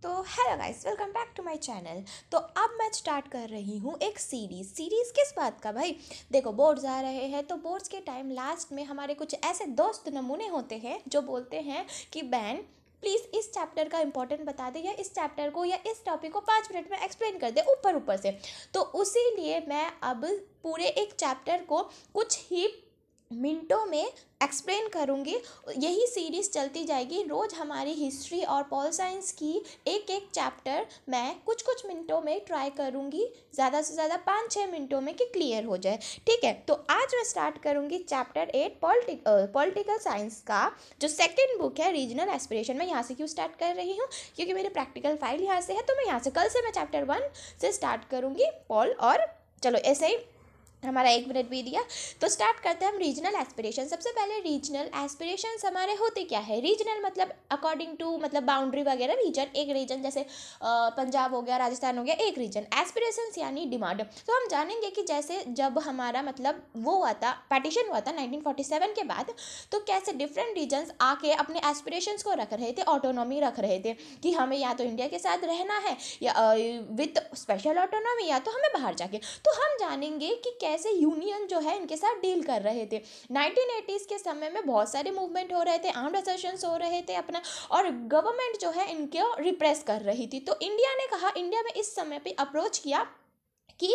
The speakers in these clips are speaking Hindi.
तो hello guys, welcome back to my channel. तो अब मैं स्टार्ट कर रही हूँ एक सीरीज़ किस बात का भाई। देखो, बोर्ड्स आ रहे हैं तो बोर्ड्स के टाइम लास्ट में हमारे कुछ ऐसे दोस्त नमूने होते हैं जो बोलते हैं कि बैन प्लीज़ इस चैप्टर का इंपॉर्टेंट बता दे, या इस चैप्टर को या इस टॉपिक को 5 मिनट में एक्सप्लेन कर दे ऊपर ऊपर से। तो उसी लिए मैं अब पूरे एक चैप्टर को कुछ ही मिनटों में एक्सप्लेन करूँगी। यही सीरीज़ चलती जाएगी। रोज़ हमारी हिस्ट्री और पॉल साइंस की एक एक चैप्टर मैं कुछ कुछ मिनटों में ट्राई करूँगी, ज़्यादा से ज़्यादा 5-6 मिनटों में कि क्लियर हो जाए। ठीक है, तो आज मैं स्टार्ट करूँगी चैप्टर 8 पॉलिटिकल साइंस का जो सेकेंड बुक है, रीजनल एस्पिरेशन। मैं यहाँ से क्यों स्टार्ट कर रही हूँ, क्योंकि मेरे प्रैक्टिकल फाइल यहाँ से है, तो मैं यहाँ से कल से मैं चैप्टर 1 से स्टार्ट करूँगी पॉल। और चलो ऐसे ही हमारा 1 मिनट भी दिया, तो स्टार्ट करते हैं हम रीजनल एस्पिरेशन। सबसे पहले रीजनल एस्पिरेशंस हमारे होते क्या है। रीजनल मतलब अकॉर्डिंग टू मतलब बाउंड्री वगैरह, रीजन एक रीजन, जैसे पंजाब हो गया, राजस्थान हो गया, एक रीजन। एस्पिरेशंस यानी डिमांड। तो हम जानेंगे कि जैसे जब हमारा मतलब वो हुआ था, पार्टीशन हुआ था 1947 के बाद, तो कैसे डिफरेंट रीजन्स आके अपने एस्पिरेशंस को रख रहे थे, ऑटोनॉमी रख रहे थे कि हमें या तो इंडिया के साथ रहना है या विथ स्पेशल ऑटोनॉमी, या तो हमें बाहर जाके। तो हम जानेंगे कि कैसे यूनियन जो है इनके साथ डील कर रहे थे। 1980s के समय में बहुत सारे मूवमेंट हो रहे थे, आर्म्ड असर्शंस हो रहे थे अपना, और गवर्नमेंट जो है इनको रिप्रेस कर रही थी। तो इंडिया ने कहा, इंडिया में इस समय पे अप्रोच किया कि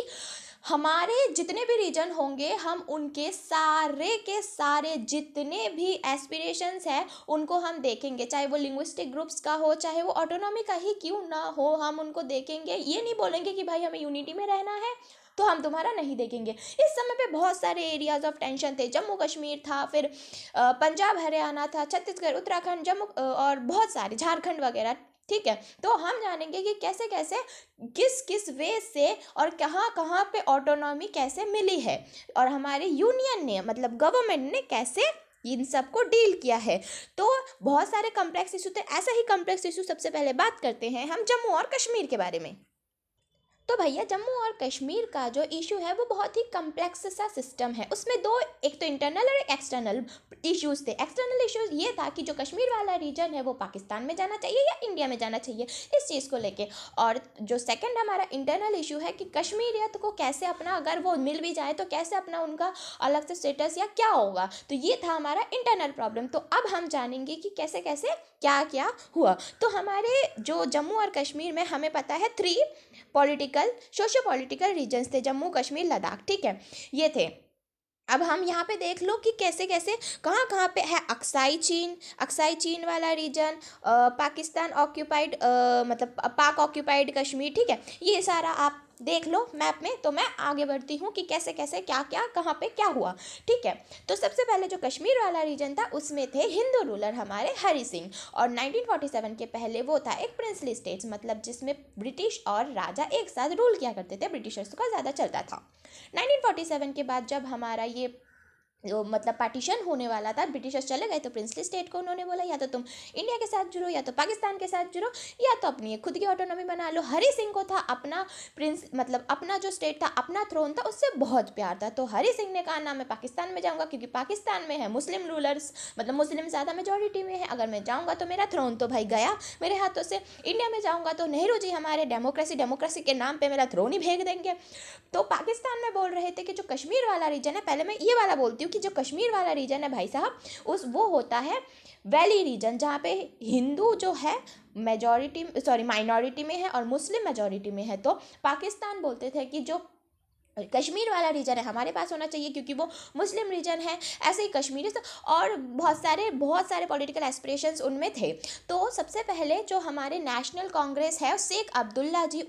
हमारे जितने भी रीजन होंगे, हम उनके सारे के सारे जितने भी एस्पिरेशंस हैं उनको हम देखेंगे, चाहे वो लिंग्विस्टिक ग्रुप्स का हो, चाहे वो ऑटोनॉमी का ही क्यों ना हो, हम उनको देखेंगे। ये नहीं बोलेंगे कि भाई हमें यूनिटी में रहना है तो हम तुम्हारा नहीं देखेंगे। इस समय पे बहुत सारे एरियाज ऑफ टेंशन थे। जम्मू कश्मीर था, फिर पंजाब हरियाणा था, छत्तीसगढ़, उत्तराखंड, जम्मू और बहुत सारे, झारखंड वगैरह। ठीक है, तो हम जानेंगे कि कैसे कैसे किस किस वे से और कहाँ कहाँ पे ऑटोनॉमी कैसे मिली है, और हमारे यूनियन ने मतलब गवर्नमेंट ने कैसे इन सब को डील किया है। तो बहुत सारे कॉम्प्लेक्स इशू थे। ऐसा ही कॉम्प्लेक्स इशू सबसे पहले बात करते हैं हम जम्मू और कश्मीर के बारे में। तो भैया, जम्मू और कश्मीर का जो इशू है वो बहुत ही कम्प्लेक्स सा सिस्टम है। उसमें दो, एक तो इंटरनल और एक एक्सटर्नल इश्यूज थे। एक्सटर्नल इश्यूज ये था कि जो कश्मीर वाला रीजन है वो पाकिस्तान में जाना चाहिए या इंडिया में जाना चाहिए, इस चीज़ को लेके। और जो सेकंड हमारा इंटरनल इशू है कि कश्मीरियत को कैसे अपना, अगर वो मिल भी जाए तो कैसे अपना उनका अलग से स्टेटस या क्या होगा। तो ये था हमारा इंटरनल प्रॉब्लम। तो अब हम जानेंगे कि कैसे कैसे क्या क्या हुआ। तो हमारे जो जम्मू और कश्मीर में हमें पता है 3 पॉलिटिकल सोशो पॉलिटिकल रीजन्स थे, जम्मू कश्मीर लद्दाख। ठीक है, ये थे। अब हम यहाँ पे देख लो कि कैसे कैसे कहाँ कहाँ पे है। अक्साई चीन वाला रीजन, पाकिस्तान ऑक्यूपाइड मतलब पाक ऑक्यूपाइड कश्मीर। ठीक है, ये सारा आप देख लो मैप में। तो मैं आगे बढ़ती हूँ कि कैसे कैसे क्या क्या कहाँ पे क्या हुआ। ठीक है, तो सबसे पहले जो कश्मीर वाला रीजन था उसमें थे हिंदू रूलर हमारे हरि सिंह। और 1947 के पहले वो था एक प्रिंसली स्टेट्स, मतलब जिसमें ब्रिटिश और राजा एक साथ रूल किया करते थे, ब्रिटिशर्स का ज़्यादा चलता था। 1947 के बाद जब हमारा ये जो मतलब पार्टीशन होने वाला था, ब्रिटिशर्स चले गए, तो प्रिंसली स्टेट को उन्होंने बोला या तो तुम इंडिया के साथ जुड़ो, या तो पाकिस्तान के साथ जुड़ो, या तो अपनी खुद की ऑटोनॉमी बना लो। हरि सिंह को था अपना प्रिंस, मतलब अपना जो स्टेट था, अपना थ्रोन था, उससे बहुत प्यार था। तो हरि सिंह ने कहा ना, मैं पाकिस्तान में जाऊँगा, क्योंकि पाकिस्तान में है मुस्लिम रूलर्स, मतलब मुस्लिम ज़्यादा मेजोरिटी में है, अगर मैं जाऊँगा तो मेरा थ्रोन तो भाई गया मेरे हाथों से। इंडिया में जाऊँगा तो नेहरू जी हमारे डेमोक्रेसी के नाम पर मेरा थ्रोन ही फेंक देंगे। तो पाकिस्तान में बोल रहे थे कि जो कश्मीर वाला रीजन है, पहले मैं ये वाला बोलती हूँ कि जो कश्मीर वाला रीजन है भाई साहब, वो होता है वैली रीजन, जहाँ पे हिंदू जो है माइनॉरिटी में है और मुस्लिम मेजॉरिटी में है। तो पाकिस्तान बोलते थे कि जो कश्मीर वाला रीजन है हमारे पास होना चाहिए, क्योंकि वो मुस्लिम रीजन है। ऐसे ही कश्मीरी और बहुत सारे पॉलिटिकल एस्पिरेशंस उनमें थे। तो सबसे पहले जो हमारे नेशनल कांग्रेस है, शेख अब्दुल्ला जी,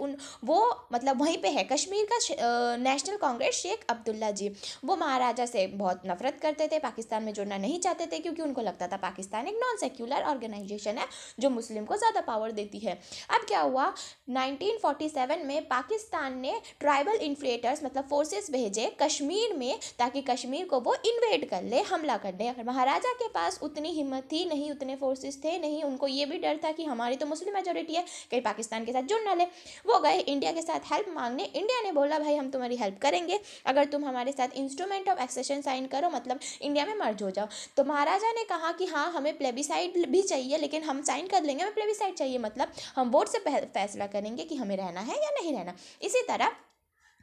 वो मतलब वहीं पे है कश्मीर का नेशनल कांग्रेस। शेख अब्दुल्ला जी वो महाराजा से बहुत नफरत करते थे, पाकिस्तान में जुड़ना नहीं चाहते थे, क्योंकि उनको लगता था पाकिस्तान एक नॉन सेक्युलर ऑर्गेनाइजेशन है जो मुस्लिम को ज़्यादा पावर देती है। अब क्या हुआ, 1947 में पाकिस्तान ने ट्राइबल इन्फ्लेटर्स मतलब मतलब फोर्सेस भेजे कश्मीर में ताकि कश्मीर को वो इन्वेड कर ले, हमला कर दे। महाराजा के पास उतनी हिम्मत थी नहीं, उतने फोर्सेस थे नहीं, उनको ये भी डर था कि हमारी तो मुस्लिम मेजोरिटी है, कहीं पाकिस्तान के साथ जुड़ ना ले। वो गए इंडिया के साथ हेल्प मांगने। इंडिया ने बोला भाई हम तुम्हारी हेल्प करेंगे अगर तुम हमारे साथ इंस्ट्रूमेंट ऑफ एक्सेशन साइन करो, मतलब इंडिया में मर्ज हो जाओ। तो महाराजा ने कहा कि हाँ हमें प्लेबिसाइड भी चाहिए लेकिन हम साइन कर लेंगे, हमें प्लेबिसाइड चाहिए मतलब हम वोट से फैसला करेंगे कि हमें रहना है या नहीं रहना। इसी तरह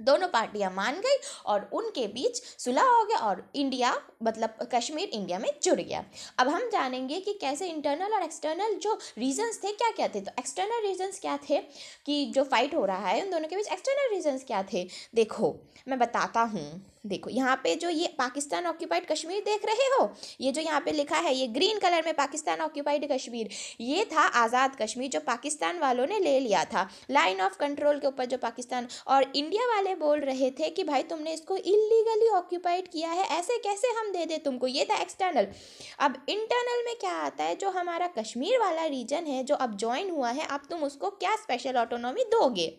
दोनों पार्टियां मान गई और उनके बीच सुलह हो गया और इंडिया मतलब कश्मीर इंडिया में जुड़ गया। अब हम जानेंगे कि कैसे इंटरनल और एक्सटर्नल जो रीजंस थे क्या क्या थे। तो एक्सटर्नल रीजंस क्या थे कि जो फाइट हो रहा है उन दोनों के बीच एक्सटर्नल रीजंस क्या थे, देखो मैं बताता हूँ। देखो यहाँ पे जो ये पाकिस्तान ऑक्यूपाइड कश्मीर देख रहे हो, ये जो यहाँ पे लिखा है ये ग्रीन कलर में पाकिस्तान ऑक्यूपाइड कश्मीर, ये था आज़ाद कश्मीर जो पाकिस्तान वालों ने ले लिया था लाइन ऑफ कंट्रोल के ऊपर जो पाकिस्तान, और इंडिया वाले बोल रहे थे कि भाई तुमने इसको इलीगली ऑक्यूपाइड किया है, ऐसे कैसे हम दे दे तुमको। ये था एक्सटर्नल। अब इंटरनल में क्या आता है, जो हमारा कश्मीर वाला रीजन है जो अब ज्वाइन हुआ है, अब तुम उसको क्या स्पेशल ऑटोनॉमी दोगे।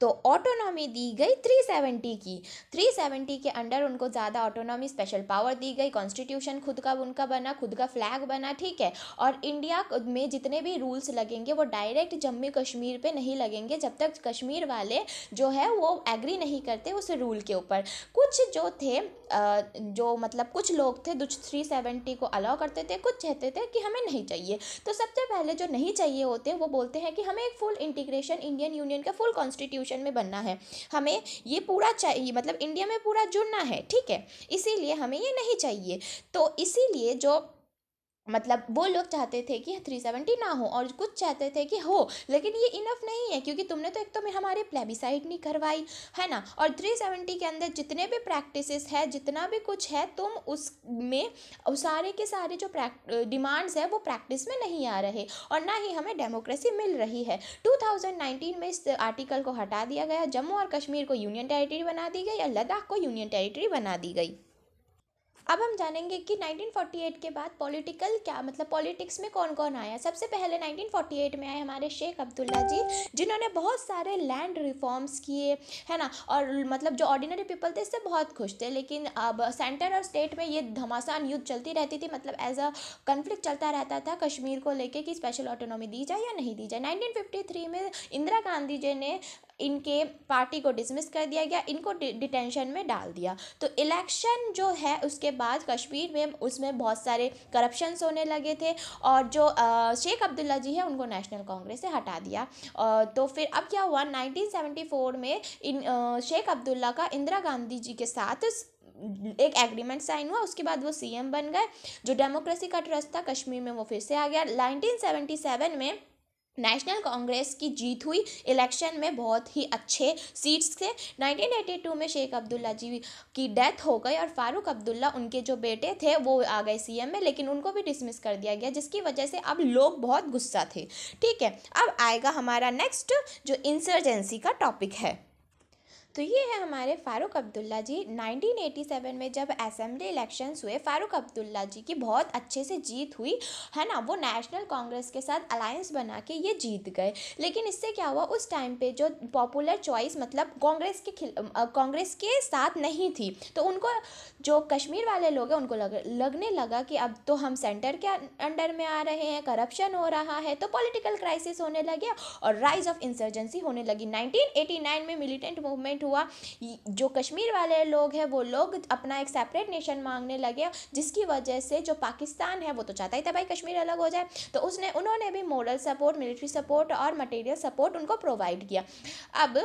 तो ऑटोनॉमी दी गई 370 की। 370 के अंडर उनको ज़्यादा ऑटोनॉमी स्पेशल पावर दी गई, कॉन्स्टिट्यूशन खुद का उनका बना, खुद का फ्लैग बना, ठीक है। और इंडिया में जितने भी रूल्स लगेंगे वो डायरेक्ट जम्मू कश्मीर पे नहीं लगेंगे जब तक कश्मीर वाले जो है वो एग्री नहीं करते उस रूल के ऊपर। कुछ जो थे जो मतलब कुछ लोग थे जो 370 को अलाउ करते थे, कुछ कहते थे कि हमें नहीं चाहिए। तो सबसे पहले जो नहीं चाहिए होते वो बोलते हैं कि हमें एक फुल इंटीग्रेशन इंडियन यूनियन का फुल कॉन्स्टिट्यूशन में बनना है, हमें ये पूरा चाहिए, मतलब इंडिया में पूरा जुड़ना है, ठीक है, इसीलिए हमें ये नहीं चाहिए। तो इसीलिए जो मतलब वो लोग चाहते थे कि 370 ना हो और कुछ चाहते थे कि हो, लेकिन ये इनफ नहीं है क्योंकि तुमने तो एक तो हमारे प्लेबिसाइड नहीं करवाई है ना, और 370 के अंदर जितने भी प्रैक्टिसेस है जितना भी कुछ है तुम उसमें सारे के सारे जो डिमांड्स है वो प्रैक्टिस में नहीं आ रहे और ना ही हमें डेमोक्रेसी मिल रही है। 2019 में इस आर्टिकल को हटा दिया गया, जम्मू और कश्मीर को यूनियन टेरिटरी बना दी गई और लद्दाख को यूनियन टेरिटरी बना दी गई। अब हम जानेंगे कि 1948 के बाद पॉलिटिकल क्या मतलब पॉलिटिक्स में कौन कौन आया। सबसे पहले 1948 में आए हमारे शेख अब्दुल्ला जी, जिन्होंने बहुत सारे लैंड रिफॉर्म्स किए है ना, और मतलब जो ऑर्डिनरी पीपल थे इससे बहुत खुश थे। लेकिन अब सेंटर और स्टेट में ये घमासान युद्ध चलती रहती थी, मतलब एज अ कन्फ्लिक्ट चलता रहता था कश्मीर को लेके कि स्पेशल ऑटोनॉमी दी जाए या नहीं दी जाए। 1953 में इंदिरा गांधी जी ने इनके पार्टी को डिसमिस कर दिया गया, इनको डिटेंशन में डाल दिया। तो इलेक्शन जो है उसके बाद कश्मीर में उसमें बहुत सारे करप्शंस होने लगे थे और जो शेख अब्दुल्ला जी है उनको नेशनल कांग्रेस से हटा दिया। तो फिर अब क्या हुआ, 1974 में इन शेख अब्दुल्ला का इंदिरा गांधी जी के साथ एक एग्रीमेंट साइन हुआ, उसके बाद वो सीएम बन गए। जो डेमोक्रेसी का ट्रस्ट था कश्मीर में वो फिर से आ गया। 1977 में नेशनल कांग्रेस की जीत हुई इलेक्शन में बहुत ही अच्छे सीट्स से। 1982 में शेख अब्दुल्ला जी की डेथ हो गई और फारूक अब्दुल्ला उनके जो बेटे थे वो आ गए सीएम में, लेकिन उनको भी डिसमिस कर दिया गया जिसकी वजह से अब लोग बहुत गुस्सा थे। ठीक है, अब आएगा हमारा नेक्स्ट जो इंसर्जेंसी का टॉपिक है। तो ये है हमारे फारूक अब्दुल्ला जी। 1987 में जब असेंबली इलेक्शंस हुए फारूक अब्दुल्ला जी की बहुत अच्छे से जीत हुई है ना, वो नेशनल कांग्रेस के साथ अलायंस बना के ये जीत गए। लेकिन इससे क्या हुआ, उस टाइम पे जो पॉपुलर चॉइस मतलब कांग्रेस के साथ नहीं थी, तो उनको जो कश्मीर वाले लोग हैं उनको लगने लगा कि अब तो हम सेंटर के अंडर में आ रहे हैं, करप्शन हो रहा है, तो पॉलिटिकल क्राइसिस होने लगे और राइज ऑफ इंसर्जेंसी होने लगी। 1989 में मिलिटेंट मूवमेंट हुआ। जो कश्मीर वाले लोग हैं वो लोग अपना एक सेपरेट नेशन मांगने लगे, जिसकी वजह से जो पाकिस्तान है वो तो चाहता ही था भाई कश्मीर अलग हो जाए, तो उन्होंने भी मोरल सपोर्ट, मिलिट्री सपोर्ट और मटेरियल सपोर्ट उनको प्रोवाइड किया। अब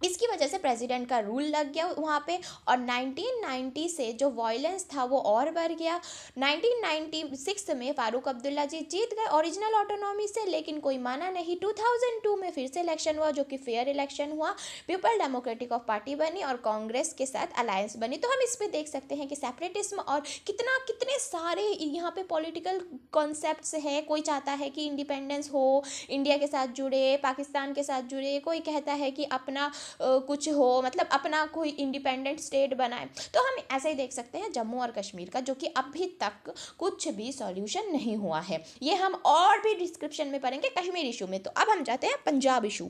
इसकी वजह से प्रेसिडेंट का रूल लग गया वहाँ पे और 1990 से जो वायलेंस था वो और बढ़ गया। 1996 में फारूक अब्दुल्ला जी जीत गए ओरिजिनल ऑटोनॉमी से, लेकिन कोई माना नहीं। 2002 में फिर से इलेक्शन हुआ जो कि फेयर इलेक्शन हुआ, पीपल डेमोक्रेटिक ऑफ पार्टी बनी और कांग्रेस के साथ अलायंस बनी। तो हम इस पर देख सकते हैं कि सेपरेटिज्म और कितने सारे यहाँ पे पॉलिटिकल कॉन्सेप्ट्स है। कोई चाहता है कि इंडिपेंडेंस हो, इंडिया के साथ जुड़े, पाकिस्तान के साथ जुड़े, कोई कहता है कि अपना कुछ हो, मतलब अपना कोई इंडिपेंडेंट स्टेट बनाए। तो हम ऐसे ही देख सकते हैं जम्मू और कश्मीर का, जो कि अभी तक कुछ भी सॉल्यूशन नहीं हुआ है। ये हम और भी डिस्क्रिप्शन में पढ़ेंगे कश्मीर इशू में। तो अब हम जाते हैं पंजाब इशू।